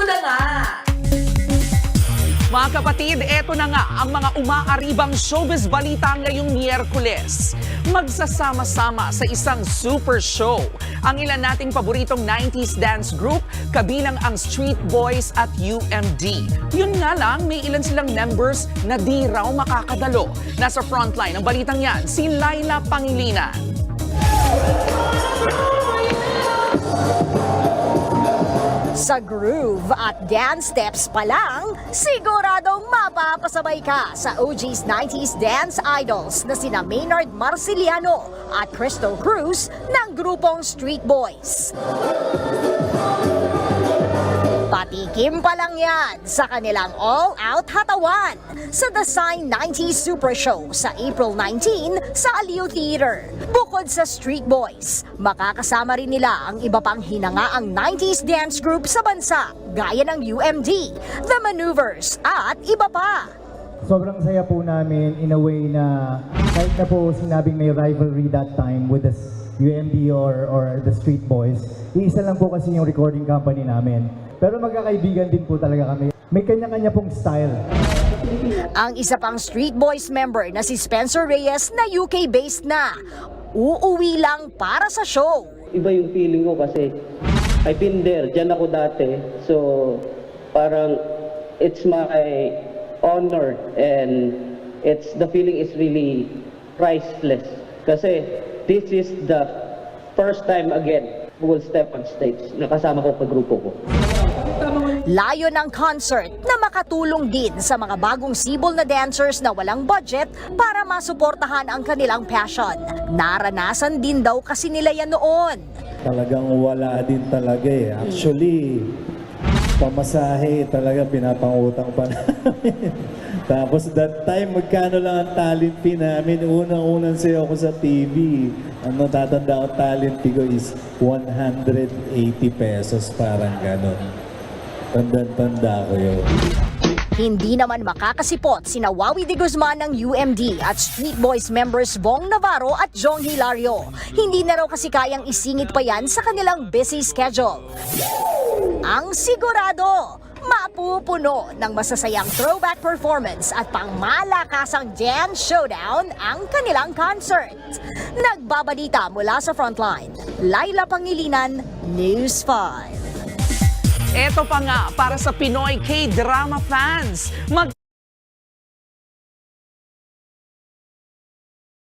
na nga! Mga kapatid, eto na nga ang mga umaaribang showbiz balita ngayong Miyerkules. Magsasama-sama sa isang super show ang ilan nating paboritong 90s dance group, kabilang ang Street Boys at UMD. Yun nga lang, may ilan silang members na di raw makakadalo. Nasa frontline ng balitang yan, si Laila Pangilinan. Sa groove at dance steps pa lang, siguradong mapapasabay ka sa OG's 90s dance idols na sina Maynard Marciliano at Crystal Cruz ng grupong Street Boys. Patikim pa lang yan sa kanilang all-out hatawan sa The Sign 90s Super Show sa April 19 sa Aliw Theater. Bukod sa Street Boys, makakasama rin nila ang iba pang hinangaang 90s dance group sa bansa gaya ng UMD, The Maneuvers at iba pa. Sobrang saya po namin in a way na kahit na po sinabing may rivalry that time with the UMD or the Street Boys, iisa lang po kasi yung recording company namin. Pero magkakaibigan din po talaga kami. May kanya-kanya pong style. Ang isa pang Street Boys member na si Spencer Reyes na UK-based na, uuwi lang para sa show. Iba yung feeling ko kasi I've been there, dyan ako dati. So parang it's my honor and the feeling is really priceless. Kasi this is the first time again who will step on stage na kasama ko sa grupo ko. Layo ng concert na makatulong din sa mga bagong sibol na dancers na walang budget para masuportahan ang kanilang passion. Naranasan din daw kasi nila yan noon. Talagang wala din talaga eh. Actually, pamasahe talaga pinapangutang pa namin. Tapos that time, magkano lang ang talent fee namin. Unang-unang sayo ko sa TV. Ang natatanda ko talent fee ko is 180 pesos, parang ganon. Tanda-tanda ko yun. Hindi naman makakasipot sina Wawi de Guzman ng UMD at Street Boys members Bong Navarro at Jong Hilario. Hindi na raw kasi kayang isingit pa yan sa kanilang busy schedule. Ang sigurado, mapupuno ng masasayang throwback performance at pangmalakasang dance showdown ang kanilang concert. Nagbabalita mula sa Frontline, Laila Pangilinan, News 5. Eto pa nga para sa Pinoy K-drama fans.